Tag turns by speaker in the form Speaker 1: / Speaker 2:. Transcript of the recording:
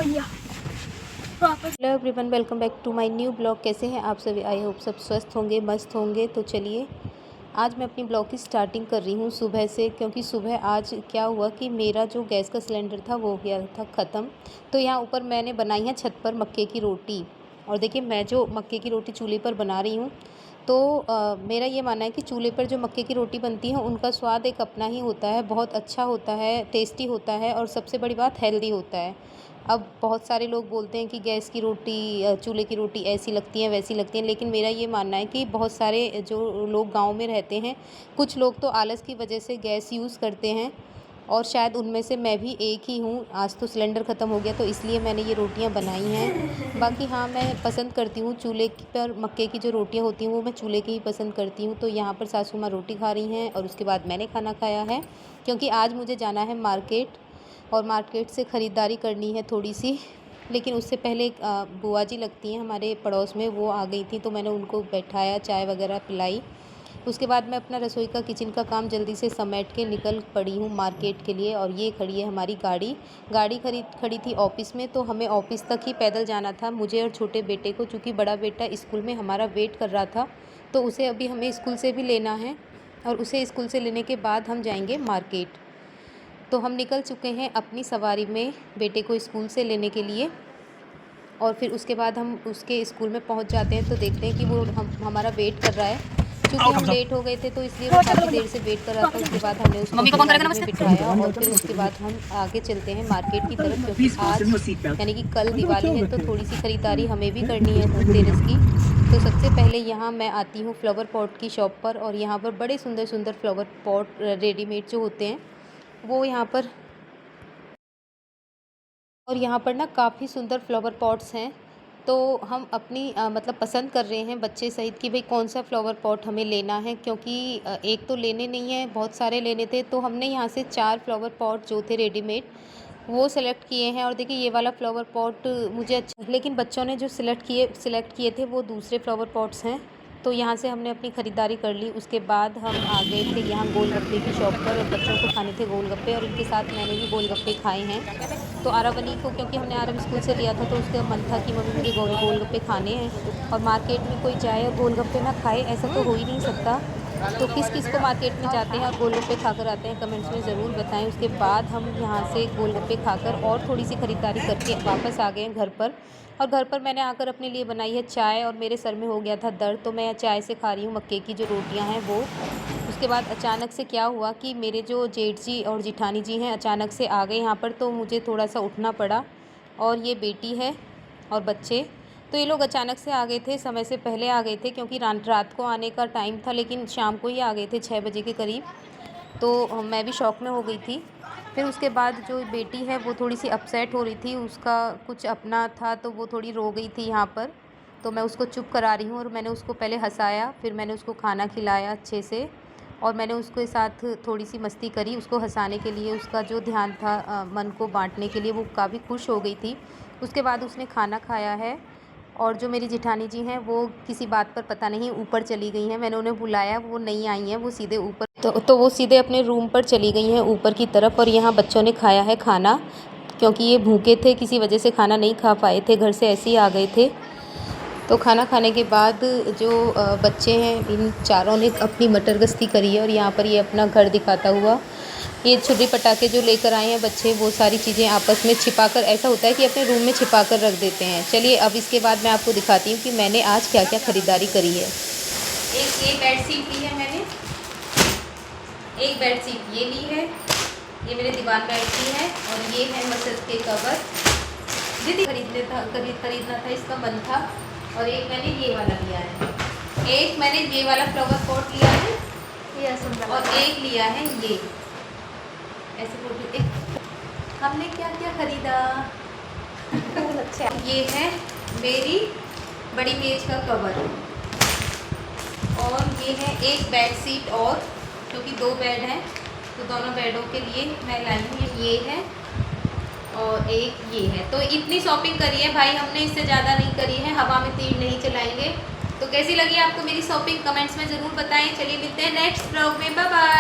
Speaker 1: Hello everyone, welcome back to my new blog. कैसे हैं आप सभी? आई होप सब स्वस्थ होंगे, मस्त होंगे। तो चलिए आज मैं अपनी ब्लॉग की स्टार्टिंग कर रही हूँ सुबह से, क्योंकि सुबह आज क्या हुआ कि मेरा जो गैस का सिलेंडर था वो हो गया था ख़त्म। तो यहाँ ऊपर मैंने बनाई है छत पर मक्के की रोटी। और देखिए मैं जो मक्के की रोटी चूल्हे पर बना रही हूँ, तो मेरा ये मानना है कि चूल्हे पर जो मक्के की रोटी बनती है उनका स्वाद एक अपना ही होता है, बहुत अच्छा होता है, टेस्टी होता है और सबसे बड़ी बात हेल्दी होता है। अब बहुत सारे लोग बोलते हैं कि गैस की रोटी, चूल्हे की रोटी ऐसी लगती हैं वैसी लगती हैं, लेकिन मेरा ये मानना है कि बहुत सारे जो लोग गांव में रहते हैं, कुछ लोग तो आलस की वजह से गैस यूज़ करते हैं और शायद उनमें से मैं भी एक ही हूँ। आज तो सिलेंडर ख़त्म हो गया तो इसलिए मैंने ये रोटियाँ बनाई हैं। बाकी हाँ, मैं पसंद करती हूँ चूल्हे पर मक्के की जो रोटियाँ होती हैं वो मैं चूल्हे की ही पसंद करती हूँ। तो यहाँ पर सासू माँ रोटी खा रही हैं और उसके बाद मैंने खाना खाया है, क्योंकि आज मुझे जाना है मार्केट और मार्केट से ख़रीदारी करनी है थोड़ी सी। लेकिन उससे पहले एक बुआ जी लगती हैं हमारे पड़ोस में, वो आ गई थी तो मैंने उनको बैठाया, चाय वगैरह पिलाई। उसके बाद मैं अपना रसोई का किचन का काम जल्दी से समेट के निकल पड़ी हूँ मार्केट के लिए। और ये खड़ी है हमारी गाड़ी खड़ी थी ऑफिस में, तो हमें ऑफिस तक ही पैदल जाना था, मुझे और छोटे बेटे को, चूँकि बड़ा बेटा स्कूल में हमारा वेट कर रहा था तो उसे अभी हमें स्कूल से भी लेना है और उसे स्कूल से लेने के बाद हम जाएंगे मार्केट। तो हम निकल चुके हैं अपनी सवारी में बेटे को स्कूल से लेने के लिए। और फिर उसके बाद हम उसके स्कूल में पहुंच जाते हैं तो देखते हैं कि वो हमारा वेट कर रहा है। क्योंकि हम लेट हो गए थे तो इसलिए वो काफ़ी देर से वेट कर रहा था। उसके बाद हमने उसको गाड़ी में बिठाया और फिर उसके बाद हम आगे चलते हैं मार्केट की तरफ, क्योंकि आज यानी कि कल दिवाली है तो थोड़ी सी ख़रीदारी हमें भी करनी है धनतेरस की। तो सबसे पहले यहाँ मैं आती हूँ फ्लावर पॉट की शॉप पर, और यहाँ पर बड़े सुंदर सुंदर फ्लावर पॉट रेडीमेड जो होते हैं वो यहाँ पर, और यहाँ पर ना काफ़ी सुंदर फ्लावर पॉट्स हैं। तो हम अपनी मतलब पसंद कर रहे हैं बच्चे सहित कि भाई कौन सा फ्लावर पॉट हमें लेना है, क्योंकि एक तो लेने नहीं है, बहुत सारे लेने थे। तो हमने यहाँ से 4 फ्लावर पॉट जो थे रेडीमेड वो सेलेक्ट किए हैं। और देखिए ये वाला फ्लावर पॉट मुझे अच्छा, लेकिन बच्चों ने जो सिलेक्ट किए थे वो दूसरे फ्लावर पॉट्स हैं। तो यहाँ से हमने अपनी ख़रीदारी कर ली। उसके बाद हम आ गए थे यहाँ गोलगप्पे की शॉप पर, और बच्चों को खाने थे गोलगप्पे और उनके साथ मैंने भी गोलगप्पे खाए हैं। तो आरावली को, क्योंकि हमने आरव स्कूल से लिया था तो उसका मन था कि मम्मी मुझे गोलगप्पे खाने हैं। और मार्केट में कोई जाए और गोलगप्पे ना खाए, ऐसा तो हो ही नहीं सकता। तो किस किस को मार्केट में जाते हैं और गोलगप्पे खाकर आते हैं, कमेंट्स में ज़रूर बताएं। उसके बाद हम यहाँ से गोलगप्पे खाकर और थोड़ी सी ख़रीदारी करके वापस आ गए हैं घर पर। और घर पर मैंने आकर अपने लिए बनाई है चाय, और मेरे सर में हो गया था दर्द तो मैं चाय से खा रही हूँ मक्के की जो रोटियाँ हैं वो। उसके बाद अचानक से क्या हुआ कि मेरे जो जेठ जी और जिठानी जी हैं अचानक से आ गए यहाँ पर, तो मुझे थोड़ा सा उठना पड़ा। और ये बेटी है और बच्चे, तो ये लोग अचानक से आ गए थे, समय से पहले आ गए थे, क्योंकि रात को आने का टाइम था, लेकिन शाम को ही आ गए थे 6 बजे के करीब। तो मैं भी शॉक में हो गई थी। फिर उसके बाद जो बेटी है वो थोड़ी सी अपसेट हो रही थी, उसका कुछ अपना था तो वो थोड़ी रो गई थी यहाँ पर। तो मैं उसको चुप करा रही हूँ, और मैंने उसको पहले हंसाया, फिर मैंने उसको खाना खिलाया अच्छे से, और मैंने उसके साथ थोड़ी सी मस्ती करी उसको हंसाने के लिए। उसका जो ध्यान था मन को बांटने के लिए, वो काफ़ी खुश हो गई थी। उसके बाद उसने खाना खाया है। और जो मेरी जेठानी जी हैं वो किसी बात पर पता नहीं ऊपर चली गई हैं, मैंने उन्हें बुलाया, वो नहीं आई हैं, वो सीधे ऊपर, तो वो सीधे अपने रूम पर चली गई हैं ऊपर की तरफ। और यहाँ बच्चों ने खाया है खाना, क्योंकि ये भूखे थे, किसी वजह से खाना नहीं खा पाए थे, घर से ऐसे ही आ गए थे। तो खाना खाने के बाद जो बच्चे हैं इन चारों ने अपनी मटर गश्ती करी है, और यहाँ पर ये अपना घर दिखाता हुआ ये छुरी पटाखे जो लेकर आए हैं बच्चे, वो सारी चीज़ें आपस में छिपाकर, ऐसा होता है कि अपने रूम में छिपाकर रख देते हैं। चलिए अब इसके बाद मैं आपको दिखाती हूँ कि मैंने आज क्या क्या ख़रीदारी करी है। एक ये बेड शीट ली है मैंने, एक बेड शीट ये ली है, ये मेरे दीवान बेड की है, और ये है मसद के कवर, जितनी खरीदना था इसका मन था। और एक मैंने ये वाला लिया है, एक मैंने ये वाला फ्लावर पॉट लिया है, और एक लिया है ये ऐसे। हमने क्या क्या खरीदा अच्छा, ये है मेरी बड़ी मेज का कवर, और ये है एक बेड शीट, और क्योंकि 2 बेड हैं तो दोनों बेडों के लिए मैं लाई हूँ। ये है और एक ये है। तो इतनी शॉपिंग करी है भाई हमने, इससे ज़्यादा नहीं करी है, हवा में तीर नहीं चलाएंगे। तो कैसी लगी आपको मेरी शॉपिंग, कमेंट्स में ज़रूर बताएं। चलिए मिलते हैं नेक्स्ट ब्लॉग में, बाय बाय।